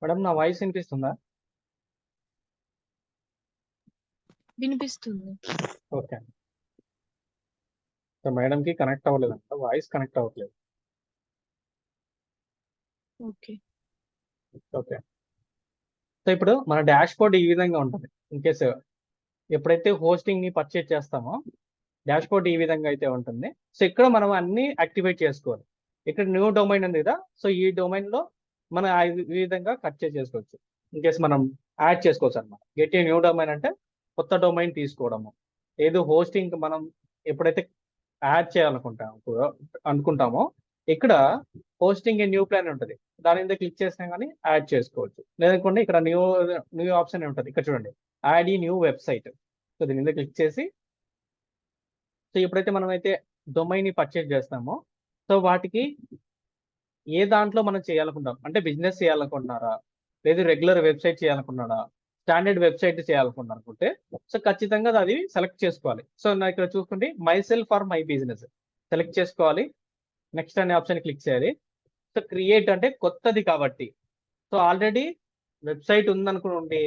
Madam నా voice వినిపిస్తుందా? వినిపిస్తుంది. ఓకే. సో మేడంకి కనెక్ట్ అవ్వలేదంట, వాయిస్ కనెక్ట్ అవ్వట్లేదు. ఓకే. ఓకే. సో ఇప్పుడు మన డాష్ బోర్డ్ ఈ విధంగా ఉంటుంది. ఇన్ కేసు ఎప్పుడైతే హోస్టింగ్ ని పర్చేజ్ చేస్తామో డాష్ బోర్డ్ ఈ విధంగా అయితే ఉంటుంది. సో ఇక్కడ మనం అన్ని యాక్టివేట్ చేసుకోవాలి. ఇక్కడ న్యూ డొమైన్ ఉంది కదా, సో ఈ డొమైన్ లో మనం ఈ విధంగా కట్ చేసుకోవచ్చు. ఇన్ కేసు మనం యాడ్ చేసుకోవచ్చు అనమాట. గెట్ ఏ న్యూ డొమైన్ అంటే కొత్త డొమైన్ తీసుకోవడము. ఏదో హోస్టింగ్ మనం ఎప్పుడైతే యాడ్ అనుకుంటామో ఇక్కడ హోస్టింగ్ ఏ న్యూ ప్లాన్ ఉంటుంది. దాని మీద క్లిక్ చేసినా కానీ యాడ్ చేసుకోవచ్చు. లేదనుకోండి ఇక్కడ న్యూ న్యూ ఆప్షన్ ఉంటుంది. ఇక్కడ చూడండి, యాడ్ ఈ న్యూ వెబ్సైట్. సో దీని మీద క్లిక్ చేసి, సో ఎప్పుడైతే మనం అయితే డొమైన్ ని పర్చేజ్ చేస్తామో సో వాటికి ఏ దాంట్లో మనం చేయాలనుకుంటాం అంటే బిజినెస్ చేయాలనుకుంటున్నారా, లేదు రెగ్యులర్ వెబ్సైట్ చేయాలనుకున్నారా, స్టాండర్డ్ వెబ్సైట్ చేయాలనుకుంటే సో ఖచ్చితంగా అది సెలెక్ట్ చేసుకోవాలి. సో నా ఇక్కడ చూసుకుంటే myself for my business select చేసుకోవాలి. నెక్స్ట్ అనే ఆప్షన్ క్లిక్ చేయాలి. సో క్రియేట్ అంటే కొత్తది కాబట్టి, సో ఆల్రెడీ వెబ్సైట్ ఉందనుకుంటే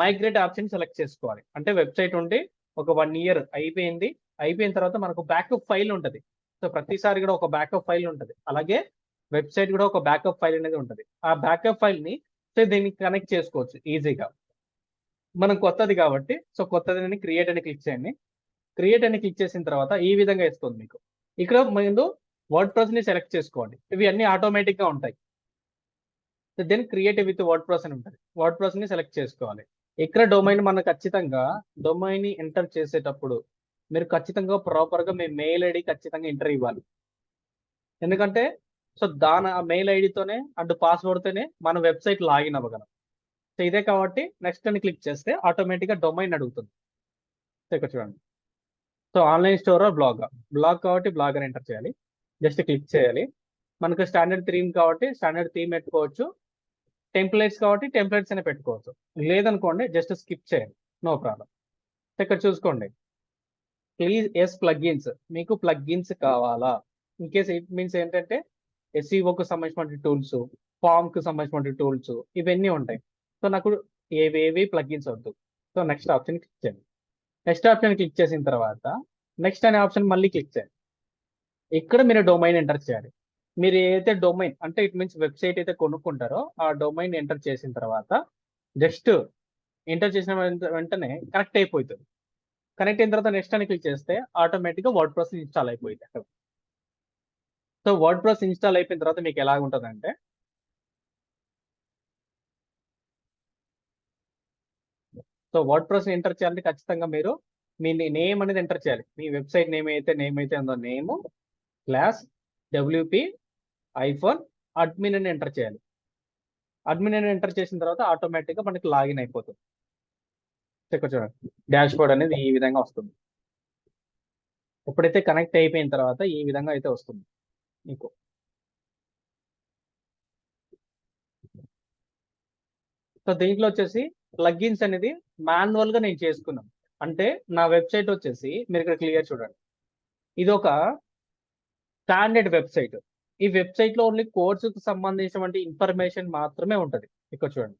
మైగ్రేట్ ఆప్షన్ సెలెక్ట్ చేసుకోవాలి. అంటే వెబ్సైట్ ఉండి ఒక 1 year అయిపోయిన తర్వాత మనకు బ్యాకప్ ఫైల్ ఉంటుంది. సో ప్రతిసారి కూడా ఒక బ్యాకప్ ఫైల్ ఉంటుంది. అలాగే వెబ్సైట్ కూడా ఒక బ్యాకప్ ఫైల్ అనేది ఉంటుంది. ఆ బ్యాకప్ ఫైల్ ని సో దీనికి కనెక్ట్ చేసుకోవచ్చు ఈజీగా. మనం కొత్తది కాబట్టి సో కొత్తది క్రియేట్ అని క్లిక్ చేయండి. క్రియేట్ అని క్లిక్ చేసిన తర్వాత ఈ విధంగా ఇస్తుంది మీకు. ఇక్కడ ముందు వర్డ్ ప్రెస్ ని సెలెక్ట్ చేసుకోండి. ఇవి అన్ని ఆటోమేటిక్ గా ఉంటాయి. Then create with WordPress అని ఉంటుంది. వర్డ్ ప్రెస్ ని సెలెక్ట్ చేసుకోవాలి. ఇక్కడ డొమైన్ మనం ఖచ్చితంగా డొమైన్ ని ఎంటర్ చేసేటప్పుడు మీరు ఖచ్చితంగా ప్రాపర్ గా మీ మెయిల్ ఐడి ఖచ్చితంగా ఎంటర్ ఇవ్వాలి. ఎందుకంటే సో దాని ఆ మెయిల్ ఐడితోనే అండ్ పాస్వర్డ్ తోనే మన వెబ్సైట్ లాగిన్ అవ్వగలం. సో ఇదే కాబట్టి నెక్స్ట్ అని క్లిక్ చేస్తే ఆటోమేటిక్ గా డొమైన్ అడుగుతుంది. సో ఇక్కడ చూడండి, సో ఆన్లైన్ స్టోర్ బ్లాగ్ కాబట్టి బ్లాగ్ అని ఎంటర్ చేయాలి. జస్ట్ క్లిక్ చేయాలి. మనకు స్టాండర్డ్ థీమ్ కాబట్టి స్టాండర్డ్ థీమ్ పెట్టుకోవచ్చు. టెంప్లెట్స్ కాబట్టి టెంప్లెట్స్ అనే పెట్టుకోవచ్చు. లేదనుకోండి జస్ట్ స్కిప్ చేయండి, నో ప్రాబ్లం. ఇక్కడ చూసుకోండి, ప్లీజ్ ఎస్ ప్లగ్ఇన్స్. మీకు ప్లగ్ఇన్స్ కావాలా? ఇన్ కేస్ ఇట్ మీన్స్ ఏంటంటే ఎస్ఈఓకి సంబంధించిన టూల్స్, ఫామ్ కి సంబంధించిన టూల్స్ ఇవన్నీ ఉంటాయి. సో నాకు ఏవేవి ప్లగ్ఇన్స్ వద్దు. సో నెక్స్ట్ ఆప్షన్ క్లిక్ చేయండి. నెక్స్ట్ ఆప్షన్ క్లిక్ చేసిన తర్వాత నెక్స్ట్ అనే ఆప్షన్ మళ్ళీ క్లిక్ చేయండి. ఇక్కడ మీరు డొమైన్ ఎంటర్ చేయాలి. మీరు ఏదైతే డొమైన్ అంటే ఇట్ మీన్స్ వెబ్సైట్ అయితే కొనుక్కుంటారో ఆ డొమైన్ ఎంటర్ చేసిన తర్వాత జస్ట్ ఎంటర్ చేసిన వెంటనే కనెక్ట్ అయిపోతుంది. కనెక్ట్ అయిన తర్వాత నెక్స్ట్ అని క్లిక్ చేస్తే ఆటోమేటిక్గా వర్డ్ ప్రెస్ ఇన్స్టాల్ అయిపోయింది అక్కడ. సో వర్డ్ ప్రెస్ ఇన్స్టాల్ అయిపోయిన తర్వాత మీకు ఎలా ఉంటుందంటే సో వర్డ్ ప్రెస్ ఎంటర్ చేయాలంటే ఖచ్చితంగా మీరు మీ నేమ్ అనేది ఎంటర్ చేయాలి. మీ వెబ్సైట్ నేమ్ అయితే ఉందో name class WP iPhone admin అని ఎంటర్ చేయాలి. అడ్మిన్ అని ఎంటర్ చేసిన తర్వాత ఆటోమేటిక్గా మనకి లాగిన్ అయిపోతుంది. ఇక్కడ చూడండి, డాష్ బోర్డ్ అనేది ఈ విధంగా వస్తుంది. ఎప్పుడైతే కనెక్ట్ అయిపోయిన తర్వాత ఈ విధంగా అయితే వస్తుంది మీకు. సో దీంట్లో వచ్చేసి ప్లగ్ఇన్స్ అనేది మాన్యువల్ గా నేను చేసుకున్నాను. అంటే నా వెబ్సైట్ వచ్చేసి మీరు ఇక్కడ క్లియర్ చూడండి, ఇది ఒక స్టాండర్డ్ వెబ్సైట్. ఈ వెబ్సైట్ లో ఓన్లీ కోర్సుకు సంబంధించినటువంటి ఇన్ఫర్మేషన్ మాత్రమే ఉంటుంది. ఇక్కడ చూడండి,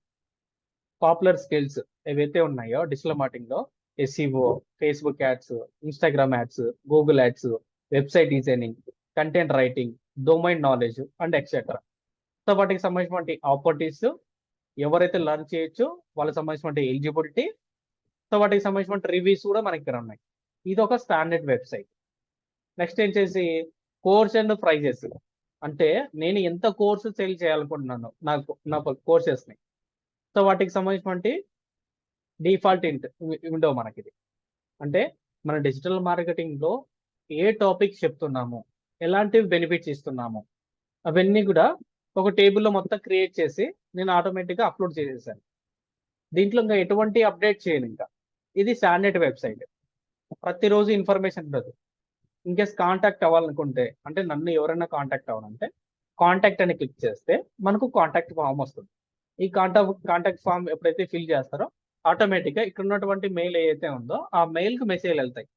పాపులర్ స్కిల్స్ ఏవైతే ఉన్నాయో డిజిటల్ మార్కెటింగ్ లో SEO, Facebook ads, Instagram ads, Google ads, website designing, content writing, domain knowledge and etcetera. So వాటికి సంబంధించినటువంటి ఆపర్చునిటీస్, ఎవరైతే లర్న్ చేయొచ్చు వాళ్ళకి సంబంధించినటువంటి ఎలిజిబిలిటీ, సో వాటికి సంబంధించిన రివ్యూస్ కూడా మనకి ఇక్కడ ఉన్నాయి. ఇది ఒక స్టాండర్డ్ వెబ్సైట్. నెక్స్ట్ వచ్చేసి కోర్స్ అండ్ ప్రైజెస్. అంటే నేను ఎంత కోర్సు సేల్ చేయాలనుకుంటున్నాను నా కోర్సెస్ని, సో వాటికి సంబంధించినటువంటి డిఫాల్ట్ విండో మనకిది. అంటే మన డిజిటల్ మార్కెటింగ్ లో ఏ టాపిక్స్ చెప్తున్నాము, ఎలాంటి బెనిఫిట్స్ ఇస్తున్నాము, అవన్నీ కూడా ఒక టేబుల్లో మొత్తం క్రియేట్ చేసి నేను ఆటోమేటిక్గా అప్లోడ్ చేసేసాను. దీంట్లో ఇంకా ఎటువంటి అప్డేట్ చేయను. ఇంకా ఇది స్టాండర్డ్ వెబ్సైట్. ప్రతిరోజు ఇన్ఫర్మేషన్ ఉండదు. ఇన్కేస్ కాంటాక్ట్ అవ్వాలనుకుంటే, అంటే నన్ను ఎవరైనా కాంటాక్ట్ అవ్వాలంటే కాంటాక్ట్ అని క్లిక్ చేస్తే మనకు కాంటాక్ట్ ఫామ్ వస్తుంది. ఈ కాంటాక్ట్ ఫామ్ ఎప్పుడైతే ఫిల్ చేస్తారో ఆటోమేటిక్గా ఇక్కడ ఉన్నటువంటి మెయిల్ ఏదైతే ఉందో ఆ మెయిల్కి మెసేజ్ వెళ్తాయి.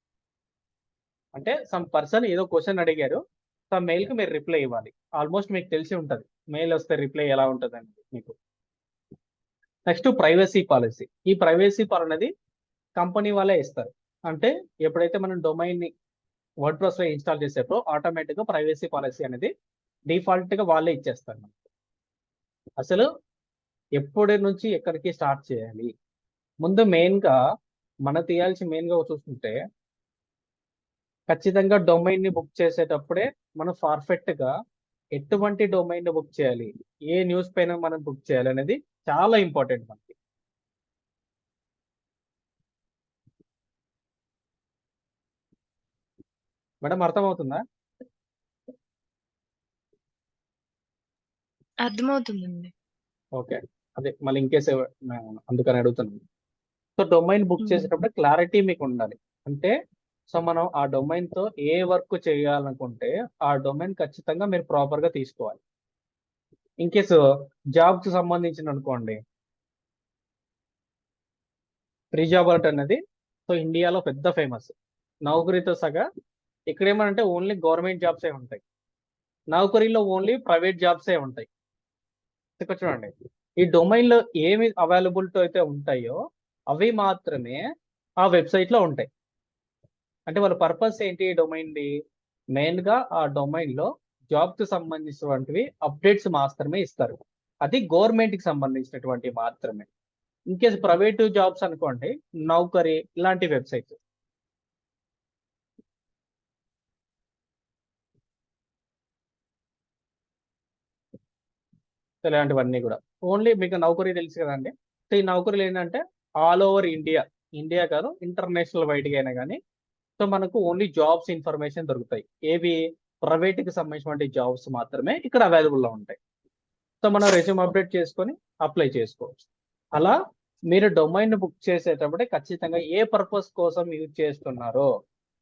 అంటే సమ్ పర్సన్ ఏదో క్వశ్చన్ అడిగారు, ఆ మెయిల్కి మీరు రిప్లై ఇవ్వాలి. ఆల్మోస్ట్ మీకు తెలిసి ఉంటుంది మెయిల్ వస్తే రిప్లై ఎలా ఉంటుంది అనేది మీకు. Next privacy policy. ఈ ప్రైవసీ పాలసీ అనేది కంపెనీ వాళ్ళే ఇస్తారు. అంటే ఎప్పుడైతే మనం డొమైన్ ని వర్డ్ ప్రెస్ లో ఇన్స్టాల్ చేసేటప్పుడు ఆటోమేటిక్ గా ప్రైవసీ పాలసీ అనేది డిఫాల్ట్ గా వాళ్ళే ఇచ్చేస్తారు. అసలు ఎప్పటి నుంచి ఎక్కడికి స్టార్ట్ చేయాలి, ముందు మెయిన్ గా మనం తీయాల్సి మెయిన్ గా చూసుకుంటే ఖచ్చితంగా డొమైన్ ని బుక్ చేసేటప్పుడే మనం పర్ఫెక్ట్ గా ఎటువంటి డొమైన్ ని బుక్ చేయాలి, ఏ న్యూస్ పైన మనం బుక్ చేయాలి అనేది చాలా ఇంపార్టెంట్ మనకి. మేడం అర్థమవుతుందా? అర్థమవుతుందండి. ఓకే, అదే మళ్ళీ ఇంకేస్ అందుకని అడుగుతున్నాను. సో డొమైన్ బుక్ చేసేటప్పుడు క్లారిటీ మీకు ఉండాలి. అంటే సో మనం ఆ డొమైన్ తో ఏ వర్క్ చేయాలనుకుంటే ఆ డొమైన్ ఖచ్చితంగా మీరు ప్రాపర్ గా తీసుకోవాలి. ఇన్ కేసు జాబ్ కి సంబంధించిన అనుకోండి, ఫ్రీ జాబ్ అలర్ట్ అనేది సో ఇండియాలో పెద్ద ఫేమస్. నౌకరీతో సగా ఇక్కడ ఏమంటే ఓన్లీ గవర్నమెంట్ జాబ్సే ఉంటాయి, నౌకరీలో ఓన్లీ ప్రైవేట్ జాబ్సే ఉంటాయి. ఇక్కడ చూడండి, ఈ డొమైన్ లో ఏమి అవైలబిలిటీ అయితే ఉంటాయో అవి మాత్రమే ఆ వెబ్సైట్ లో ఉంటాయి. అంటే వాళ్ళ పర్పస్ ఏంటి డొమైన్ ది, మెయిన్ గా ఆ డొమైన్ లో జాబ్ కి సంబంధించినటువంటివి అప్డేట్స్ మాత్రమే ఇస్తారు. అది గవర్నమెంట్ కి సంబంధించినటువంటి మాత్రమే. ఇన్కేస్ ప్రైవేట్ జాబ్స్ అనుకోండి, నౌకరీ ఇలాంటి వెబ్సైట్స్. ఇలాంటివన్నీ కూడా ఓన్లీ మీకు నౌకరీ తెలుసు కదండి. సో ఈ నౌకరీలు ఏంటంటే ఆల్ ఓవర్ ఇండియా, ఇండియా కాదు ఇంటర్నేషనల్ వైడ్గా అయినా కానీ సో మనకు ఓన్లీ జాబ్స్ ఇన్ఫర్మేషన్ దొరుకుతాయి. ఏవి ప్రైవేట్ కి సంబంధించిన జాబ్స్ మాత్రమే ఇక్కడ అవైలబుల్ లో ఉంటాయి. సో మనం రెజ్యూమ్ అప్డేట్ చేసుకొని అప్లై చేసుకోవచ్చు. అలా మీరు డొమైన్ బుక్ చేసేటప్పుడే ఖచ్చితంగా ఏ పర్పస్ కోసం యూజ్ చేస్తున్నారో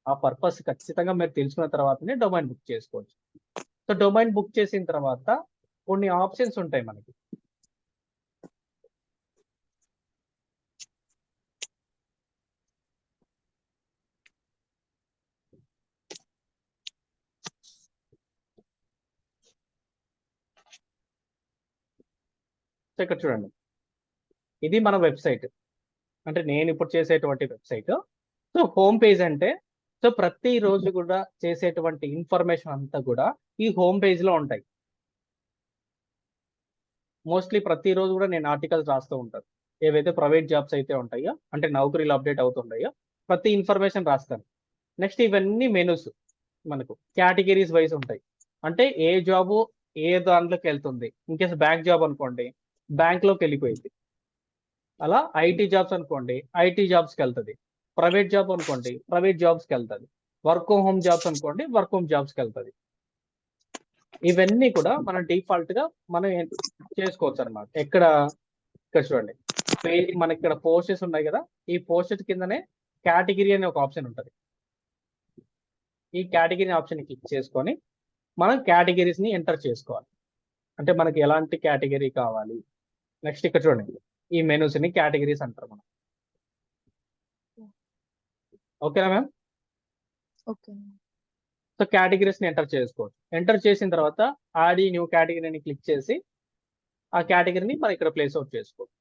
ఆ పర్పస్ ఖచ్చితంగా మీరు తెలుసుకున్న తర్వాతనే డొమైన్ బుక్ చేసుకోవచ్చు. సో డొమైన్ బుక్ చేసిన తర్వాత కొన్ని ఆప్షన్స్ ఉంటాయి మనకి. సో ఇక్కడ చూడండి, ఇది మన వెబ్సైట్, అంటే నేను ఇప్పుడు చేసేటువంటి వెబ్సైట్. సో హోమ్ పేజ్ అంటే సో ప్రతి రోజు కూడా చేసేటువంటి ఇన్ఫర్మేషన్ అంతా కూడా ఈ హోమ్ పేజ్ లో ఉంటాయి. మోస్ట్లీ ప్రతిరోజు కూడా నేను ఆర్టికల్స్ రాస్తూ ఉంటాను. ఏవైతే ప్రైవేట్ జాబ్స్ అయితే ఉంటాయో, అంటే నౌకరీలు అప్డేట్ అవుతుంటాయో ప్రతి ఇన్ఫర్మేషన్ రాస్తాను. నెక్స్ట్ ఇవన్నీ మెనూస్ మనకు కేటగిరీస్ వైజ్ ఉంటాయి. అంటే ఏ జాబు ఏ దాంట్లోకి వెళ్తుంది. ఇన్కేస్ బ్యాంక్ జాబ్ అనుకోండి, బ్యాంక్ లోకి వెళ్ళిపోయింది. అలా ఐటీ జాబ్స్ అనుకోండి, ఐటీ జాబ్స్కి వెళ్తుంది. ప్రైవేట్ జాబ్ అనుకోండి, ప్రైవేట్ జాబ్స్కి వెళ్తుంది. వర్క్ హోమ్ జాబ్స్ అనుకోండి, వర్క్ హోమ్ జాబ్స్కి వెళ్తుంది. ఇవన్నీ కూడా మనం డిఫాల్ట్ గా మనం చేసుకోవచ్చు అనమాట. ఇక్కడ చూడండి, మనకి ఇక్కడ పోస్టెస్ ఉన్నాయి కదా, ఈ పోస్టెస్ కిందనే కేటగిరీ అనే ఒక ఆప్షన్ ఉంటుంది. ఈ కేటగిరీ ఆప్షన్ క్లిక్ చేసుకొని మనం కేటగిరీస్ ని ఎంటర్ చేసుకోవాలి. అంటే మనకి ఎలాంటి కేటగిరీ కావాలి. నెక్స్ట్ ఇక్కడ చూడండి, ఈ మెనూస్ ని కేటగిరీస్ అంటారు మనం. ఓకేనా మ్యామ్? ఓకే. సో కేటగిరీస్ ని ఎంటర్ చేసుకోవచ్చు. ఎంటర్ చేసిన తర్వాత యాడ్ న్యూ కేటగిరీని క్లిక్ చేసి ఆ కేటగిరీని మనం ఇక్కడ ప్లేస్ అవుట్ చేసుకోవచ్చు.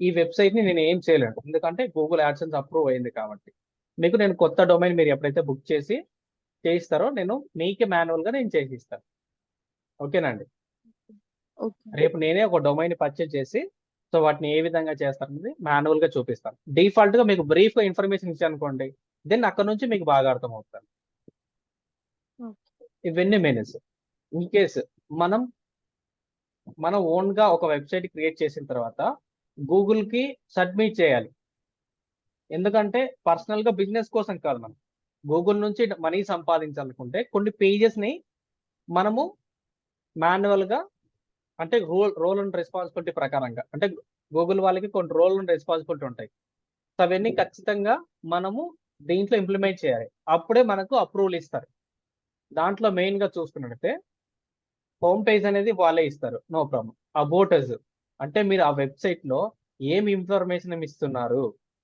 ఈ వెబ్సైట్ ని నేను ఏం చేయలేను, ఎందుకంటే గూగుల్ యాడ్సెన్స్ అప్రూవ్ అయింది కాబట్టి. మీకు నేను కొత్త డొమైన్ మీరు ఎప్పుడైతే బుక్ చేసి చేయిస్తారో నేను మీకే మాన్యువల్ గా నేను చేసిస్తాను. ఓకేనా అండి? రేపు నేనే ఒక డొమైన్ పర్చేజ్ చేసి సో వాటిని ఏ విధంగా చేస్తారనేది మాన్యువల్ గా చూపిస్తాను. డిఫాల్ట్ గా మీకు బ్రీఫ్ గా ఇన్ఫర్మేషన్ ఇచ్చాను అనుకోండి, దెన్ అక్కడ నుంచి మీకు బాగా అర్థం అవుతాను. ఇవన్నీ మెనూస్. ఇన్ కేసు మనం ఓన్ గా ఒక వెబ్సైట్ క్రియేట్ చేసిన తర్వాత గూగుల్ కి సబ్మిట్ చేయాలి. ఎందుకంటే పర్సనల్ గా బిజినెస్ కోసం కాదు, మనం గూగుల్ నుంచి మనీ సంపాదించాలనుకుంటే కొన్ని పేజెస్ ని మనము మాన్యువల్ గా, అంటే రోల్ అండ్ రెస్పాన్సిబిలిటీ ప్రకారంగా, అంటే గూగుల్ వాళ్ళకి కొన్ని రోల్ అండ్ రెస్పాన్సిబిలిటీ ఉంటాయి. సో అవన్నీ ఖచ్చితంగా మనము దీంట్లో ఇంప్లిమెంట్ చేయాలి, అప్పుడే మనకు అప్రూవల్ ఇస్తారు. దాంట్లో మెయిన్ గా చూసుకున్నట్టే హోమ్ పేజ్ అనేది వాళ్ళే ఇస్తారు, నో ప్రాబ్లం. అబౌట్ అస్ అంటే మీరు ఆ వెబ్సైట్ లో ఏం ఇన్ఫర్మేషన్ ఇస్తున్నారు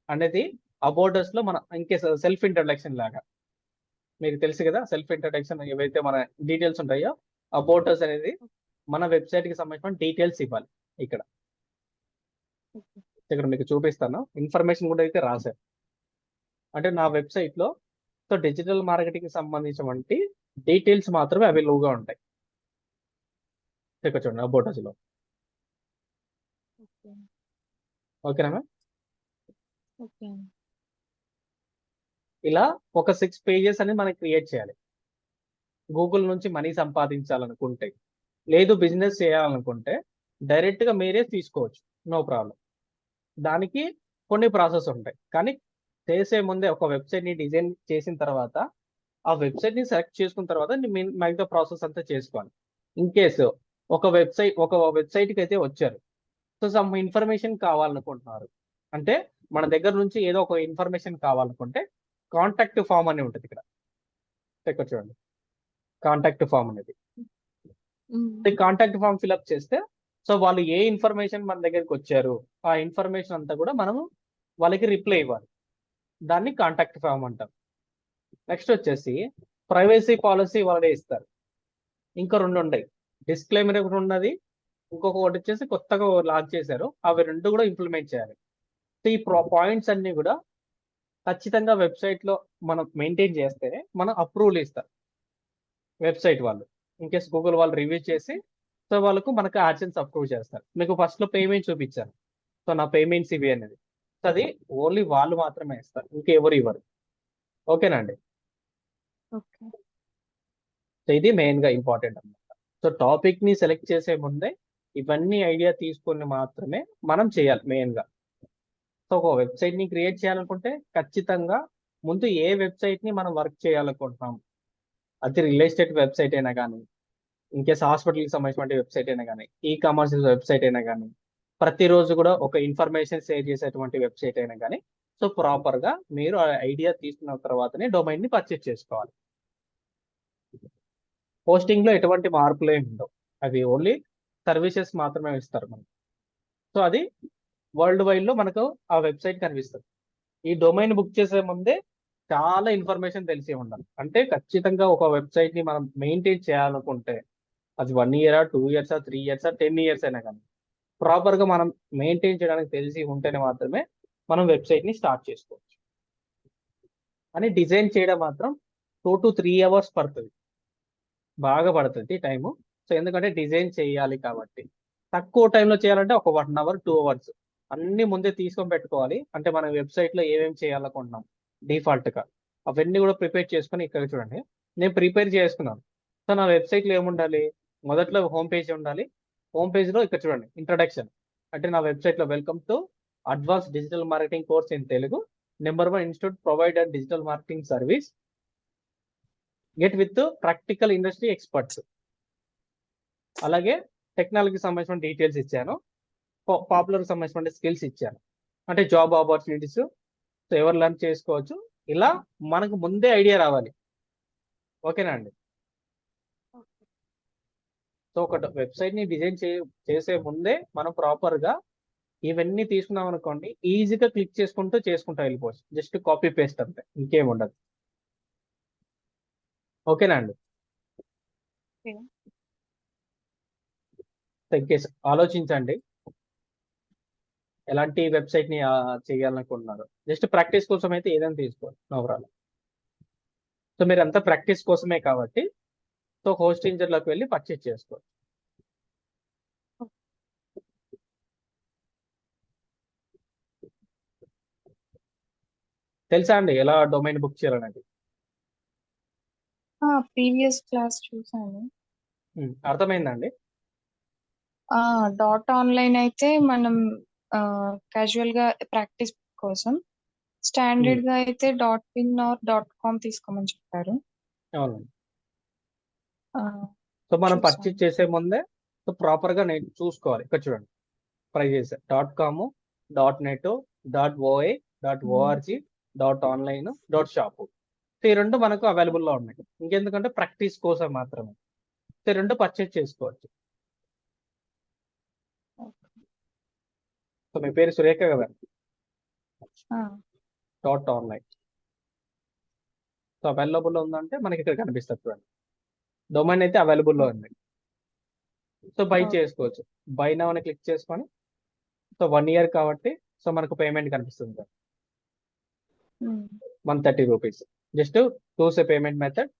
అనేది అబౌట్ అస్ లో మన ఇంకేస్ సెల్ఫ్ ఇంట్రడక్షన్ లాగా మీకు తెలుసు కదా. సెల్ఫ్ ఇంట్రడక్షన్ ఏవైతే మన డీటెయిల్స్ ఉంటాయో అబౌట్ అస్ అనేది మన వెబ్సైట్ కి సంబంధించిన డీటెయిల్స్ ఇవ్వాలి. ఇక్కడ ఓకే. ఇక్కడ మీకు చూపిస్తాను. ఇన్ఫర్మేషన్ కూడా అయితే రాశారు. అంటే నా వెబ్సైట్ లో సో డిజిటల్ మార్కెటింగ్ సంబంధించినటువంటి డీటెయిల్స్ మాత్రమే అవైలబుల్ గా ఉంటాయి. ఇక్కడ చూడండి అబౌట్ లో. ఓకే. ఓకేనా మ్యామ్? ఓకే. ఇలా ఒక 6 పేజెస్ అని మనం క్రియేట్ చేయాలి. గూగుల్ నుంచి మనీ సంపాదించాలనుకుంటే, లేదు బిజినెస్ చేయాలనుకుంటే డైరెక్ట్ గా మీరే తీసుకోవచ్చు, నో ప్రాబ్లం. దానికి కొన్ని ప్రాసెస్ ఉంటాయి, కానీ చేసే ముందే ఒక వెబ్సైట్ ని డిజైన్ చేసిన తర్వాత ఆ వెబ్సైట్ ని సెలెక్ట్ చేసుకున్న తర్వాత మిగతా ప్రాసెస్ అంతా చేసుకోవాలి. ఇన్ కేసు ఒక వెబ్సైట్ కి అయితే వచ్చారు, సో సమ్ ఇన్ఫర్మేషన్ కావాలనుకుంటున్నారు అంటే మన దగ్గర నుంచి ఏదో ఒక ఇన్ఫర్మేషన్ కావాలనుకుంటే కాంటాక్ట్ ఫామ్ అని ఉంటుంది ఇక్కడ చూడండి, కాంటాక్ట్ ఫామ్ అనేది. కాంటాక్ట్ ఫామ్ ఫిల్అప్ చేస్తే సో వాళ్ళు ఏ ఇన్ఫర్మేషన్ మన దగ్గరికి వచ్చారు ఆ ఇన్ఫర్మేషన్ అంతా కూడా మనము వాళ్ళకి రిప్లై ఇవ్వాలి. దాన్ని కాంటాక్ట్ ఫామ్ అంటారు. నెక్స్ట్ వచ్చేసి ప్రైవసీ పాలసీ వాళ్ళే ఇస్తారు. ఇంకా 2 ఉన్నాయి, డిస్క్లైమర్ ఒకటి ఉన్నది, ఇంకొకటి వచ్చేసి కొత్తగా లాంచ్ చేశారు, అవి 2 కూడా ఇంప్లిమెంట్ చేయాలి. సో ఈ పాయింట్స్ అన్ని కూడా ఖచ్చితంగా వెబ్సైట్ లో మనం మెయింటైన్ చేస్తేనే మనం అప్రూవల్ ఇస్తారు వెబ్సైట్ వాళ్ళు. ఇన్ కేస్ గూగుల్ వాళ్ళు రివ్యూ చేసి సో వాళ్ళకు మనకు యాడ్సెన్స్ అప్రూవ్ చేస్తారు. మీకు ఫస్ట్ లో పేమెంట్ చూపించాను, సో నా పేమెంట్స్ ఇవి అనేది. సో అది ఓన్లీ వాళ్ళు మాత్రమే ఇస్తారు, ఇంకెవరు ఇవ్వరు. ఓకేనా అండి? ఓకే. సో ఇది మెయిన్ గా ఇంపార్టెంట్ అన్నమాట. సో టాపిక్ ని సెలెక్ట్ చేసే ముందే ఇవన్నీ ఐడియా తీసుకుని మాత్రమే మనం చేయాలి మెయిన్ గా. సో ఒక వెబ్సైట్ ని క్రియేట్ చేయాలనుకుంటే ఖచ్చితంగా ముందు ఏ వెబ్సైట్ ని మనం వర్క్ చేయాలనుకుంటున్నాం, అది రియల్ ఎస్టేట్ వెబ్సైట్ అయినా కానీ, ఇన్ కేస్ హాస్పిటల్కి సంబంధించిన వెబ్సైట్ అయినా కానీ, ఈ కామర్స్ వెబ్సైట్ అయినా కానీ, ప్రతిరోజు కూడా ఒక ఇన్ఫర్మేషన్ షేర్ చేసేటువంటి వెబ్సైట్ అయినా కానీ, సో ప్రాపర్ గా మీరు ఆ ఐడియా తీసుకున్న తర్వాతనే డొమైన్ ని పర్చేస్ చేసుకోవాలి. హోస్టింగ్ లో ఎటువంటి మార్పులు ఏమి ఉండవు, అవి ఓన్లీ సర్వీసెస్ మాత్రమే ఇస్తారు మనకు. సో అది వరల్డ్ వైడ్ లో మనకు ఆ వెబ్సైట్ కనిపిస్తుంది. ఈ డొమైన్ బుక్ చేసే ముందే చాలా ఇన్ఫర్మేషన్ తెలిసి ఉండాలి. అంటే ఖచ్చితంగా ఒక వెబ్సైట్ ని మనం మెయింటైన్ చేయాలనుకుంటే అది 1 ఇయర్ 2 ఇయర్స్ 3 ఇయర్స్ 10 ఇయర్స్ అయినా కానీ ప్రాపర్ గా మనం మెయింటైన్ చేయడానికి తెలిసి ఉంటేనే మాత్రమే మనం వెబ్సైట్ ని స్టార్ట్ చేసుకోవచ్చు. అని డిజైన్ చేయడం మాత్రం 2 to 3 అవర్స్ పడుతుంది, బాగా పడుతుంది టైము. సో ఎందుకంటే డిజైన్ చేయాలి కాబట్టి. తక్కువ టైంలో చేయాలంటే ఒక 1 అవర్ 2 అవర్స్ అన్ని ముందే తీసుకొని పెట్టుకోవాలి. అంటే మన వెబ్సైట్ లో ఏమేమి చేయాలనుకుంటున్నాం డిఫాల్ట్ గా అవన్నీ కూడా ప్రిపేర్ చేసుకుని ఇక్కడ చూడండి నేను ప్రిపేర్ చేసుకున్నాను. సో నా వెబ్సైట్ లో ఏముండాలి, మొదట్లో హోమ్ పేజ్ ఉండాలి. హోమ్ పేజ్ లో ఇక్కడ చూడండి ఇంట్రడక్షన్, అంటే నా వెబ్సైట్ లో welcome to advance digital marketing course in Telugu, #1 institute provider digital marketing service, get with practical industry experts. అలాగే టెక్నాలజీకి సంబంధించిన డీటెయిల్స్ ఇచ్చాను, పాపులర్ సంబంధించిన స్కిల్స్ ఇచ్చాను, అంటే జాబ్ ఆపర్చునిటీస్, సో ఎవరు లర్న్ చేసుకోవచ్చు. ఇలా మనకు ముందే ఐడియా రావాలి. ఓకేనా అండి? సో ఒక వెబ్సైట్ ని డిజైన్ చేసే ముందే మనం ప్రాపర్ గా ఇవన్నీ తీసుకున్నాం అనుకోండి, ఈజీగా క్లిక్ చేసుకుంటూ వెళ్ళిపోవచ్చు. జస్ట్ కాపీ పేస్ట్ అంతే, ఇంకేం ఉండదు. ఓకేనా అండి? ఓకే. ఇంకేస్ ఆలోచించండి ఎలాంటి వెబ్సైట్ ని చేయాలనుకుంటున్నారు. జస్ట్ ప్రాక్టీస్ కోసం అయితే ఏదైనా తీసుకోవాలి, నో ప్రాబ్లం. సో మీరు అంతా ప్రాక్టీస్ కోసమే కాబట్టి సో హోస్టింగ్ లోకి వెళ్ళి పర్చేస్ చేసుకోవచ్చు. తెలుసా అండి ఎలా డొమైన్ బుక్ చేయాలనేది? ప్రీవియస్ క్లాస్ చూసాను. అర్థమైందండి? డాట్ ఆన్లైన్ అయితే మనం క్యాజువల్ గా ప్రాక్టీస్ కోసం, స్టాండర్డ్ గా అయితే .in or .com తీసుకోమని చెప్పారు. అవునండి. ఆ, సో మనం చూసాను. పర్చేస్ చేసే ముందే సో ప్రాపర్ గా నేను చూసుకోవాలి. ఇక్కడ చూడండి prices .com, .net, .oa, .org, .online, .shop. So ఈ 2 మనకు అవైలబుల్ లో ఉన్నాయి. ఇంకెందుకంటే ప్రాక్టీస్ కోసం మాత్రమే. సో ఈ 2 పర్చేస్ చేసుకోవచ్చు. సో మీ పేరు సురేఖ కదా? .online. సో అవైలబుల్ లో ఉందంటే మనకి ఇక్కడ కనిపిస్తుంది చూడండి, డొమైన్ అయితే అవైలబుల్ లో ఉంది. So by okay. చేసుకోవచ్చు. బై నౌ అని క్లిక్ చేసుకొని, సో 1 ఇయర్ కాబట్టి సో మనకు పేమెంట్ కనిపిస్తుంది సార్. ఉమ్. 130 రూపీస్. జస్ట్ చూస్ ఏ పేమెంట్ మెథడ్,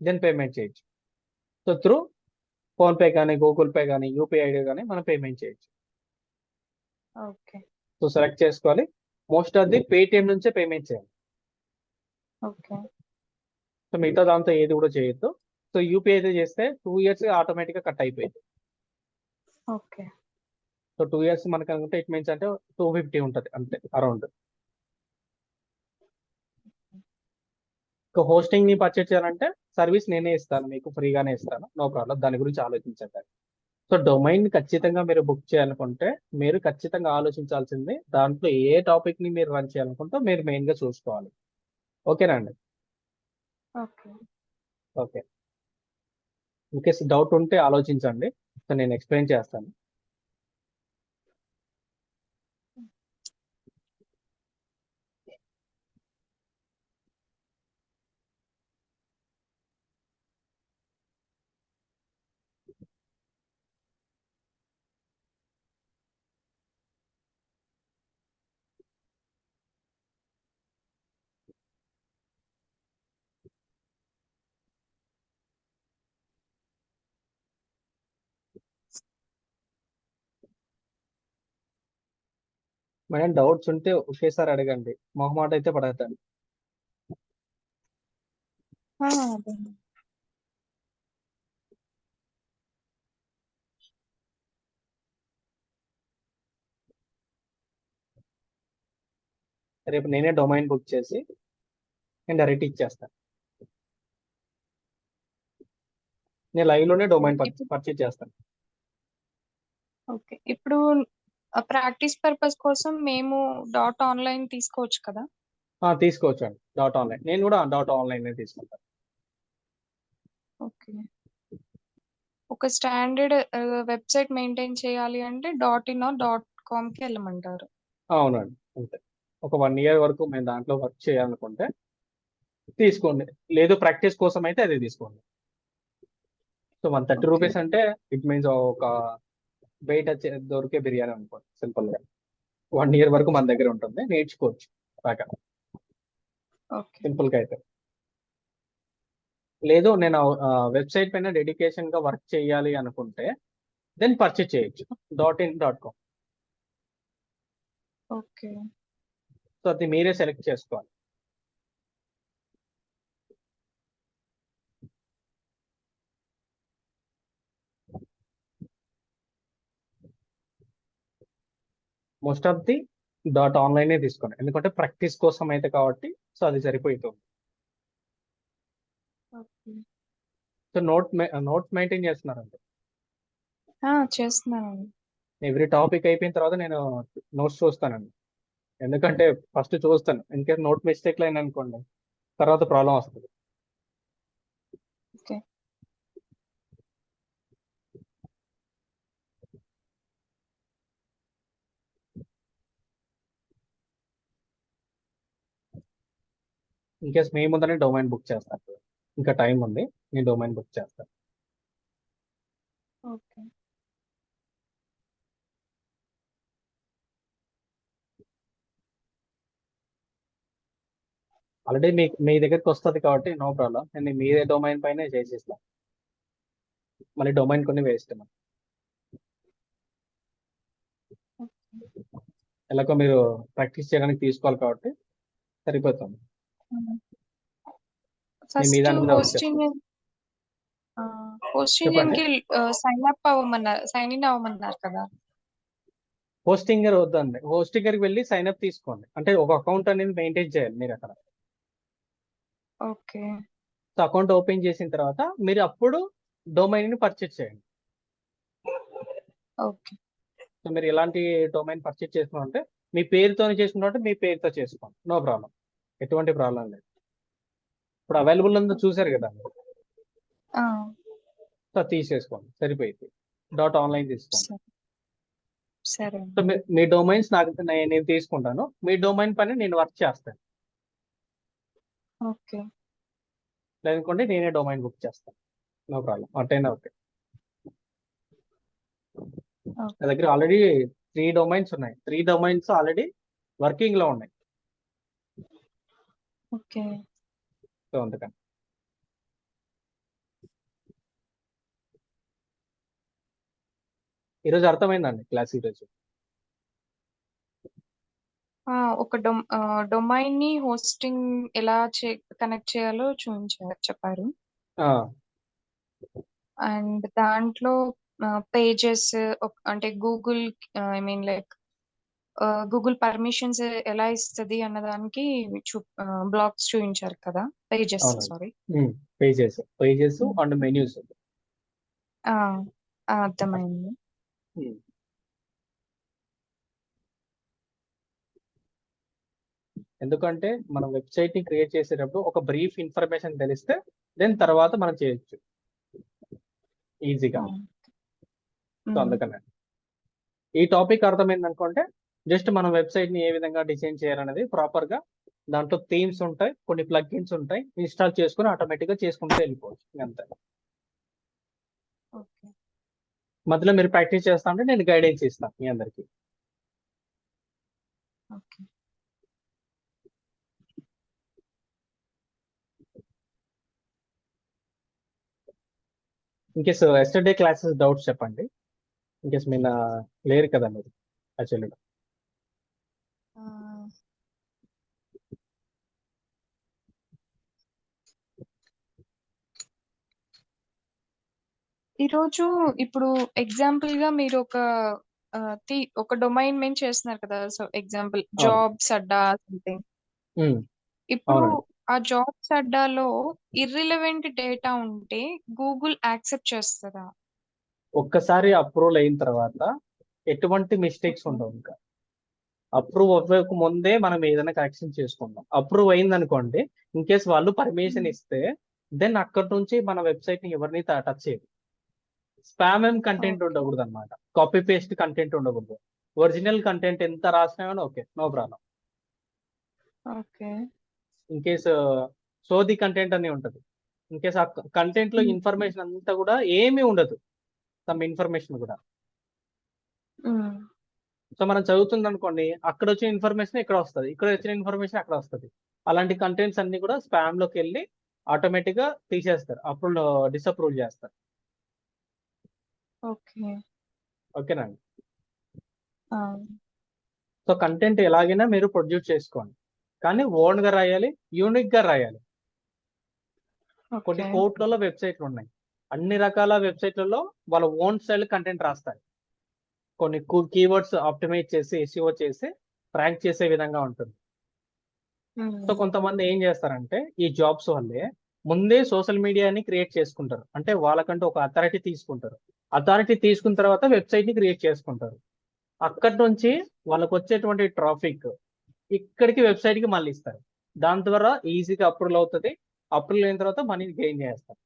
దెన్ పేమెంట్ చేయొచ్చు. సో త్రూ ఫోన్పే కానీ, గూగుల్ పే కానీ, యూపీఐ ఐడి కానీ మనం పేమెంట్ చేయొచ్చు. ఓకే. సో సెలెక్ట్ చేసుకోవాలి. మోస్ట్ ఆఫ్ ది పేటిఎం నుంచే పేమెంట్ చేయాలి. ఓకే. సో మిగతా దాంతో ఏది కూడా చేయొద్దు. సో యూపీఐ అయితే చేస్తే 2 ఇయర్స్ ఆటోమేటిక్గా కట్ అయిపోయింది. ఓకే. సో 2 ఇయర్స్ మనకు అనుకుంటే ఇట్ మీన్స్ అంటే 250 ఉంటుంది అంతే అరౌండ్. హోస్టింగ్ ని పర్చేజ్ చేయాలంటే సర్వీస్ నేనే ఇస్తాను, మీకు ఫ్రీగానే ఇస్తాను, నో ప్రాబ్లం. దాని గురించి ఆలోచించండి. సో డొమైన్ ఖచ్చితంగా మీరు బుక్ చేయాలనుకుంటే మీరు ఖచ్చితంగా ఆలోచించాల్సింది దాంట్లో ఏ టాపిక్ ని మీరు రన్ చేయాలనుకుంటే మీరు మెయిన్ గా చూసుకోవాలి. ఓకేనా అండి? ఓకే. ఓకే. ఇన్కేస్ డౌట్ ఉంటే ఆలోచించండి. సో నేను ఎక్స్ప్లెయిన్ చేస్తాను. మేడం డౌట్స్ ఉంటే ఒకేసారి అడగండి, మొహమాట అయితే పడతాను. అదే. రేపు నేనే డొమైన్ బుక్ చేసి నేను డైరెక్ట్ ఇచ్చేస్తాను. నేను లైవ్ లోనే డొమైన్ ఇప్పుడు పర్చేజ్ చేస్తాను. ఓకే. ఇప్పుడు ప్రాక్టీస్ పర్పస్ కోసం మేము డాట్ ఆన్లైన్ తీసుకోవచ్చు కదా? తీసుకోవచ్చు అండి డాట్ ఆన్లైన్. నేను కూడా డాట్ ఆన్లైన్ తీసుకుంటాను. ఓకే. ఒక స్టాండర్డ్ వెబ్సైట్ మెయింటైన్ చేయాలి అంటే .in/.com కి వెళ్ళమంటారు. అవునండి అంతే. ఒక 1 ఇయర్ వరకు మేము దాంట్లో వర్క్ చేయాలనుకుంటే తీసుకోండి, లేదు ప్రాక్టీస్ కోసం అయితే అది తీసుకోండి. So 130 okay. రూపీస్ అంటే ఇట్ మీన్స్ ఒక బయట దొరికే బిర్యానీ అనుకోండి సింపుల్ గా. 1 ఇయర్ వరకు మన దగ్గర ఉంటుంది, నేర్చుకోవచ్చు బాగా ఓకే. సింపుల్ గా అయితే. లేదు నేను వెబ్సైట్ పైన డెడికేషన్ గా వర్క్ చేయాలి అనుకుంటే దెన్ పర్చేజ్ చేయొచ్చు .in/.com. ఓకే. సో అది మీరే సెలెక్ట్ చేసుకోవాలి. Most of the dot online తీసుకోండి, ఎందుకంటే ప్రాక్టీస్ కోసం అయితే కాబట్టి సో అది సరిపోతుంది. ఓకే. సో నోట్స్ మెయింటైన్ చేస్తున్నారండి. చేస్తున్నానండి. ఎవ్రీ టాపిక్ అయిపోయిన తర్వాత నేను నోట్స్ చూస్తానండి, ఎందుకంటే ఫస్ట్ చూస్తాను. ఇన్కేస్ నోట్ మిస్టేక్ లైన్ అనుకోండి తర్వాత ప్రాబ్లం వస్తుంది. ఓకే. ఇన్కేస్ మీ ముందనే డొమైన్ బుక్ చేస్తాను, ఇంకా టైం ఉంది, నేను డొమైన్ బుక్ చేస్తాను. ఓకే. ఆల్రెడీ మీ దగ్గరికి వస్తుంది కాబట్టి నో ప్రాబ్లం, నేను మీదే డొమైన్ పైన చేసేస్తాను. మళ్ళీ డొమైన్ కొన్ని వేస్ట్. ఎలాగో మీరు ప్రాక్టీస్ చేయడానికి తీసుకోవాలి కాబట్టి సరిపోతుంది. నేను మీ ఫస్ట్ దాని మీద వర్క్ హోస్ట్ చేస్తాను. ఇంజిన్ చెప్పండి. కి సైన్ ఇన్ అవ్వమన్నారు కదా? హోస్టింగర్ వద్దండి, హోస్టింగర్కి వెళ్ళి సైన్ అప్ తీసుకోండి. అంటే ఒక అకౌంట్ అనేది మెయింటైన్ చేయాలి మీరు అక్కడ. ఓకే. సో అకౌంట్ ఓపెన్ చేసిన తర్వాత మీరు అప్పుడు డొమైన్ ని పర్చేజ్ చేయండి. ఓకే. సో మీరు ఎలాంటి డొమైన్ పర్చేజ్ చేసుకుంటే మీ పేరుతో చేసుకుంటే మీ పేరుతో చేసుకోండి, నో ప్రాబ్లం, ఎటువంటి ప్రాబ్లం లేదు. ఇప్పుడు అవైలబుల్ ఉందో చూసారు కదా, ఆ, సో తీసేసుకోండి సరిపోయింది. డాట్ ఆన్లైన్ తీసుకోండి. సరే. సరే సో అండి. మీ డొమైన్స్ నేను తీసుకుంటాను, మీ డొమైన్ పైన నేను వర్క్ చేస్తాను. ఓకే. లేదనుకోండి నేనే డొమైన్ బుక్ చేస్తాను. నో ప్రాబ్లం, అటైనా ఓకే. నా ఓకే. దగ్గర ఆల్రెడీ 3 డొమైన్స్ ఉన్నాయి. 3 డొమైన్స్ ఆల్రెడీ వర్కింగ్ లో ఉన్నాయి. ఓకే. సో అందుకని ఈరోజు అర్థమైందండి క్లాస్ ఈరోజు. ఒక డొమైన్ ని హోస్టింగ్ ఎలా కనెక్ట్ చేయాలో చెప్పారు. ఆ, అండ్ దాంట్లో పేజెస్ అంటే Google I mean like Google permissions ఎలా ఇస్తుంది అన్నదానికి బ్లాగ్స్ చూపించారు కదా, పేజెస్ అవునండి. సారీ. Pages and menus. అర్థమైంది. ఎందుకంటే మనం వెబ్సైట్ ని క్రియేట్ చేసేటప్పుడు ఒక బ్రీఫ్ ఇన్ఫర్మేషన్ తెలిస్తే దెన్ తర్వాత మనం చేయొచ్చు ఈజీగా. సో అందుకనే ఈ టాపిక్ అర్థమైంది అనుకుంటే జస్ట్ మనం వెబ్సైట్ ని ఏ విధంగా డిజైన్ చేయాలనేది ప్రాపర్ గా, దాంట్లో థీమ్స్ ఉంటాయి, కొన్ని ప్లగ్ఇన్స్ ఉంటాయి, ఇన్స్టాల్ చేసుకుని ఆటోమేటిక్ గా చేసుకుంటూ వెళ్ళిపోవచ్చు అంతే. ఓకే. మధ్యలో మీరు ప్రాక్టీస్ చేస్తా ఉంటే నేను గైడెన్స్ ఇస్తాను మీ అందరికి. Okay. In case yesterday classes doubts చెప్పండి. ఇన్కేస్ నిన్న లేరు కదా మీరు యాక్చువల్గా. ఈరోజు ఇప్పుడు ఎగ్జాంపుల్ గా మీరు ఒక డొమైన్ మెయిన్ చేస్తున్నారు కదా, సో ఎగ్జాంపుల్ అవును. జాబ్స్ అడ్డా సంథింగ్. ఉమ్, ఇప్పుడు అవునండి. ఆ జాబ్స్ అడ్డాలో ఇర్రిలవెంట్ డేటా ఉంటే గూగుల్ యాక్సెప్ట్ చేస్తుందా? ఒక్కసారి అప్రూవల్ అయిన తర్వాత ఎటువంటి మిస్టేక్స్ ఉండవు. ఇంకా అప్రూవ్ అవ్వక ముందే మనం ఏదైనా కరెక్షన్ చేసుకుందాం. అప్రూవ్ అయింది అనుకోండి, ఇన్ కేస్ వాళ్ళు పర్మిషన్ ఇస్తే దెన్ అక్కడ నుంచి మన వెబ్సైట్ ని ఎవరిని టచ్ చేయదు. Spam content okay. ఉండకూడదు అనమాట, కాపీ పేస్ట్ కంటెంట్ ఉండకూడదు. ఒరిజినల్ కంటెంట్ ఎంత రాసినా కానీ okay, no problem. Okay. In case సోది కంటెంట్ అని ఉంటుంది, ఇన్ కేస్ ఆ కంటెంట్ లో ఇన్ఫర్మేషన్ అంతా కూడా ఏమీ ఉండదు, సమ్ ఇన్ఫర్మేషన్ కూడా. సో మనం చదువుతుంది అనుకోండి, అక్కడ వచ్చిన ఇన్ఫర్మేషన్ ఇక్కడ వస్తుంది, ఇక్కడ వచ్చిన ఇన్ఫర్మేషన్ అక్కడ వస్తుంది. అలాంటి కంటెంట్స్ అన్ని కూడా స్పామ్ లోకి వెళ్ళి ఆటోమేటిక్ గా తీసేస్తారు, అప్రూవ్ డిసప్రూవ్ చేస్తారు. ఓకే. ఓకేనండి. సో కంటెంట్ ఎలాగైనా మీరు ప్రొడ్యూస్ చేసుకోండి, కానీ ఓన్ గా రాయాలి, యూనిక్ గా రాయాలి. కొన్ని ఓకే. కోట్లలో వెబ్సైట్లు ఉన్నాయి, అన్ని రకాల వెబ్సైట్లలో వాళ్ళ ఓన్ స్టైల్ కంటెంట్ రాస్తారు. కొన్ని కీవర్డ్స్ ఆప్టిమైజ్ చేసి ఎస్ఈఓ చేసి ర్యాంక్ చేసే విధంగా ఉంటుంది. సో కొంతమంది ఏం చేస్తారంటే ఈ జాబ్స్ వల్లే ముందే సోషల్ మీడియాని క్రియేట్ చేసుకుంటారు, అంటే వాళ్ళకంటూ ఒక అథారిటీ తీసుకుంటారు. అథారిటీ తీసుకున్న తర్వాత వెబ్సైట్ ని క్రియేట్ చేసుకుంటారు. అక్కడి నుంచి వాళ్ళకు వచ్చేటువంటి ట్రాఫిక్ ఇక్కడికి వెబ్సైట్ కి మళ్ళీ ఇస్తారు. దాని ద్వారా ఈజీగా అప్రూవల్ అవుతుంది. అప్రూవల్ అయిన తర్వాత మనీని గెయిన్ చేస్తారు.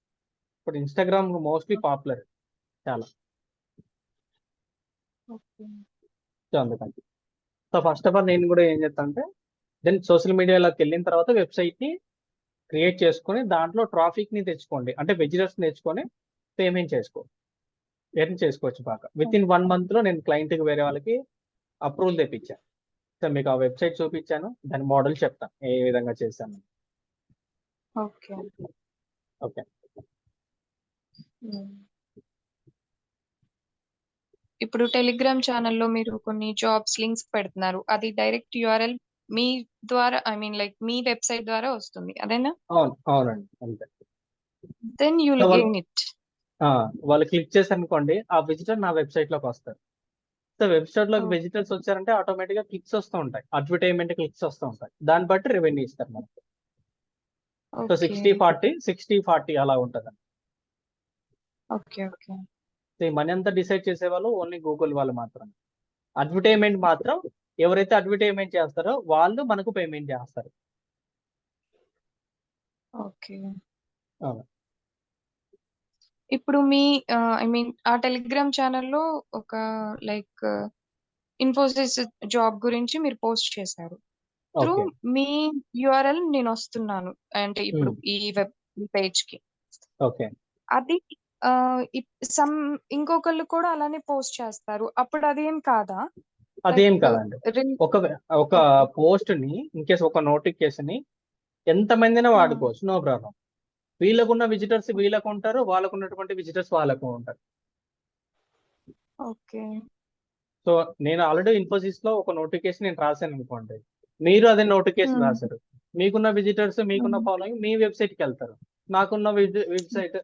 ఇప్పుడు ఇన్స్టాగ్రామ్ మోస్ట్లీ పాపులర్ చాలా. సో అందుకని సో ఫస్ట్ ఆఫ్ ఆల్ నేను కూడా ఏం చేస్తానంటే దెన్ సోషల్ మీడియాలోకి వెళ్ళిన తర్వాత వెబ్సైట్ ని క్రియేట్ చేసుకొని దాంట్లో ట్రాఫిక్ ని తెచ్చుకోండి, అంటే విజిటర్స్ తెచ్చుకొని పేమెంట్ ఎర్న్ చేసుకోవచ్చు బాగా. విత్ ఇన్ 1 month లో నేను క్లయింట్కి వేరే వాళ్ళకి అప్రూవల్ తెప్పించాను. సో మీకు ఆ వెబ్సైట్ చూపించాను, దాని మోడల్ చెప్తాను ఏ విధంగా చేశాను. ఓకే. ఓకే. ఇప్పుడు టెలిగ్రామ్ ఛానల్లో మీరు కొన్ని జాబ్స్ లింక్స్ పెడుతున్నారు, అది డైరెక్ట్ యూఆర్ఎల్ మీ ద్వారా ఐ మీన్ లైక్ మీ వెబ్సైట్ ద్వారా వస్తుంది అదేనా? అవునండి అంతే. Then you so will gain it. వాళ్ళు క్లిక్ చేశారు అనుకోండి, ఆ విజిటర్ నా వెబ్సైట్ లోకి వస్తారు. సో వెబ్సైట్ లోకి ఓకే. విజిటర్స్ వచ్చారంటే ఆటోమేటిక్ గా క్లిక్స్ వస్తూ ఉంటాయి, అడ్వర్టైజ్మెంట్ క్లిక్స్ వస్తూ ఉంటాయి. దాన్ని బట్టి రెవెన్యూ ఇస్తారు మనకు. So okay. 60-40 అలా ఉంటుంది. ఓకే. ఓకే. సో ఈ మనీ అంతా డిసైడ్ చేసే వాళ్ళు ఓన్లీ గూగుల్ వాళ్ళు మాత్రమే. అడ్వర్టైజ్మెంట్ మాత్రం ఎవరైతే అడ్వర్టైజ్మెంట్ చేస్తారో వాళ్ళు మనకు పేమెంట్ చేస్తారు. ఓకే. అవును. ఇప్పుడు మీ ఐ మీన్ ఆ టెలిగ్రామ్ ఛానల్లో ఒక లైక్ ఇన్ఫోసిస్ జాబ్ గురించి మీరు పోస్ట్ చేశారు. Through okay. మీ యూఆర్ఎల్ నేను వస్తున్నాను అంటే ఇప్పుడు ఈ వెబ్ పేజ్ కి. ఓకే. అది సమ్ ఇంకొకళ్ళు కూడా అలానే పోస్ట్ చేస్తారు. అప్పుడు అదేం కాదా? అదేం లైక్ కాదండి. ఒక ఒక ఓకే. పోస్ట్ ని ఇన్ కేస్ ఒక నోటిఫికేషన్ ని ఎంతమందినా వాడుకోవచ్చు, నో ప్రాబ్లం. వీళ్ళకున్న విజిటర్స్ వీళ్ళకు ఉంటారు, వాళ్ళకు ఉన్నటువంటి విజిటర్స్ వాళ్ళకు ఉంటారు. ఓకే. సో నేను ఆల్రెడీ ఇన్ఫోసిస్ లో ఒక నోటిఫికేషన్ నేను రాశాను అనుకోండి, మీరు అదే నోటిఫికేషన్ రాశారు, మీకున్న విజిటర్స్ మీకున్న ఫాలోయింగ్ మీ వెబ్సైట్ కి వెళ్తారు, నాకున్న వెబ్సైట్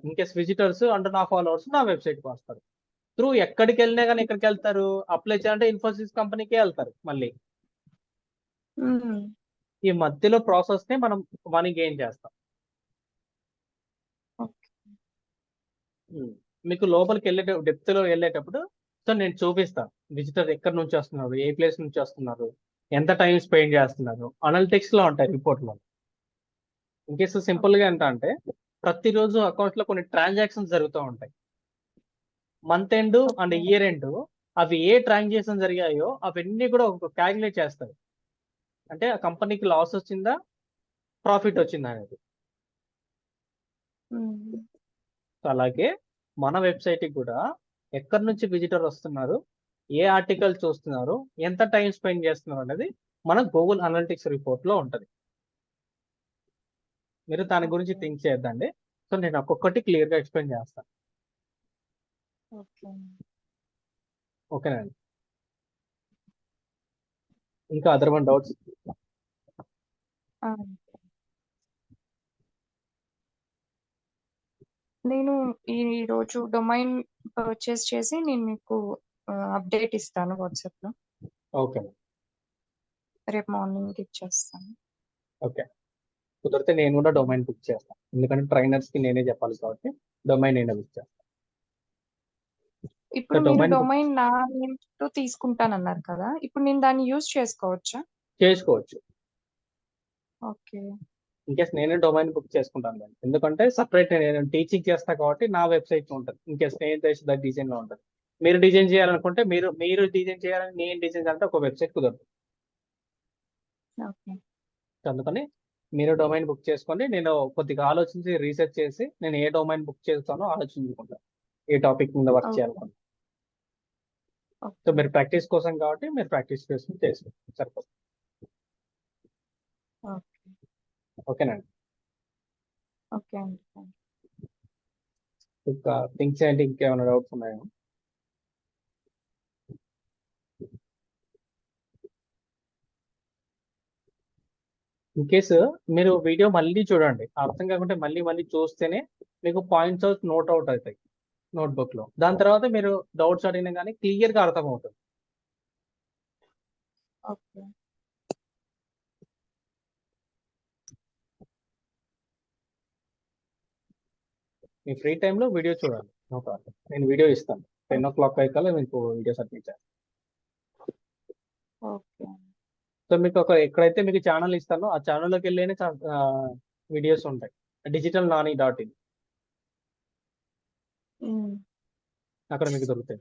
ఇన్ కేస్ విజిటర్స్ అంటే నా ఫాలోవర్స్ నా వెబ్సైట్ కి వస్తారు. త్రూ ఎక్కడికి వెళ్ళినా కానీ ఎక్కడికి వెళ్తారు, అప్లై చేయాలంటే ఇన్ఫోసిస్ కంపెనీకే వెళ్తారు మళ్ళీ. ఈ మధ్యలో ప్రాసెస్ ని మనం మనీ గెయిన్ చేస్తాం. మీకు లోపలికి డెప్త్ లో వెళ్ళేటప్పుడు సో నేను చూపిస్తాను విజిటర్ ఎక్కడి నుంచి వస్తున్నారు, ఏ ప్లేస్ నుంచి వస్తున్నారు, ఎంత టైం స్పెండ్ చేస్తున్నారు, అనలిటిక్స్ లో ఉంటాయి రిపోర్ట్ లో. ఇంకేస్ సింపుల్ గా ఏంటంటే ప్రతిరోజు అకౌంట్ లో కొన్ని ట్రాన్సాక్షన్స్ జరుగుతూ ఉంటాయి. Month end and year end అవి ఏ ట్రాన్సాక్షన్ జరిగాయో అవన్నీ కూడా ఒక క్యాలిక్యులేట్ చేస్తారు. అంటే ఆ కంపెనీకి లాస్ వచ్చిందా ప్రాఫిట్ వచ్చిందా అనేది. అలాగే మన వెబ్సైట్ కి కూడా ఎక్కడి నుంచి విజిటర్ వస్తున్నారు, ఏ ఆర్టికల్ చూస్తున్నారు, ఎంత టైం స్పెండ్ చేస్తున్నారు అనేది మన గూగుల్ అనలిటిక్స్ రిపోర్ట్ లో ఉంటది. మీరు దాని గురించి థింక్ చేద్దండి. సో నేను ఒక్కొక్కటి క్లియర్ గా ఎక్స్ప్లెయిన్ చేస్తాను. ఓకేనండి. ఇంకా అదర్ వన్ డౌట్స్? నేను ఈ రోజు డొమైన్ పర్చేస్ చేసి నేను మీకు అప్డేట్ ఇస్తాను వాట్సాప్ లో. ఓకే, రేపు మార్నింగ్ ఇచ్చేస్తాను. ఓకే. కుదిరితే నేను కూడా డొమైన్ బుక్ చేస్తాను, ఎందుకంటే ట్రైనర్స్ కి నేనే చెప్పాలి కాబట్టి డొమైన్ నేనే బుక్ చేస్తాను. ఇప్పుడు మీరు డొమైన్ డొమైన్ నా నేమ్ తో తీసుకుంటానన్నారు కదా, ఇప్పుడు నేను దాన్ని యూజ్ చేసుకోవచ్చా? చేసుకోవచ్చు. ఓకే. ఇన్కేస్ నేనే డొమైన్ బుక్ చేసుకుంటాను దాన్ని, ఎందుకంటే సపరేట్ నేను టీచింగ్ చేస్తా కాబట్టి నా వెబ్సైట్ ఉంటుంది. ఇన్కేస్ నేను చేసిన డిజైన్ లో ఉంటుంది. మీరు డిజైన్ చేయాలనుకుంటే మీరు డిజైన్ చేయాలని నేను డిజైన్ చేయాలంటే ఒక వెబ్సైట్ కుదరదు. ఓకే. అందుకని మీరు డొమైన్ బుక్ చేసుకోండి. నేను కొద్దిగా ఆలోచించి రీసెర్చ్ చేసి నేను ఏ డొమైన్ బుక్ చేస్తానో ఆలోచించుకుంటాను, ఏ టాపిక్ మీద వర్క్ చేయాలనుకుంటాను. సో మీరు ప్రాక్టీస్ కోసం కాబట్టి మీరు ప్రాక్టీస్ చేసుకుని చేసుకోండి, సరిపోతుంది. ఓకేనండి. ఓకే అండి. ఇంకా థింక్స్ ఏంటి, ఇంకేమైనా డౌట్స్ ఉన్నాయా? ఇన్ కేసు మీరు వీడియో మళ్ళీ చూడండి, అర్థం కాకుంటే మళ్ళీ మళ్ళీ చూస్తేనే మీకు పాయింట్స్ అవుట్ నోట్ అవుట్ అవుతాయి నోట్బుక్ లో. దాని తర్వాత మీరు డౌట్స్ అడిగినా కానీ క్లియర్ గా అర్థం అవుతుంది. ఓకే. మీ ఫ్రీ టైంలో వీడియో చూడండి, నో ప్రాబ్లం. నేను వీడియో ఇస్తాను 10 o'clock అయ్యాక మీకు వీడియో సబ్మిట్ చేస్తాను. ఓకే. సో మీకు ఎక్కడైతే మీకు ఛానల్ ఇస్తానో ఆ ఛానల్లోకి వెళ్ళి వీడియోస్ ఉంటాయి, digitalnani.in, అక్కడ మీకు దొరుకుతాయి.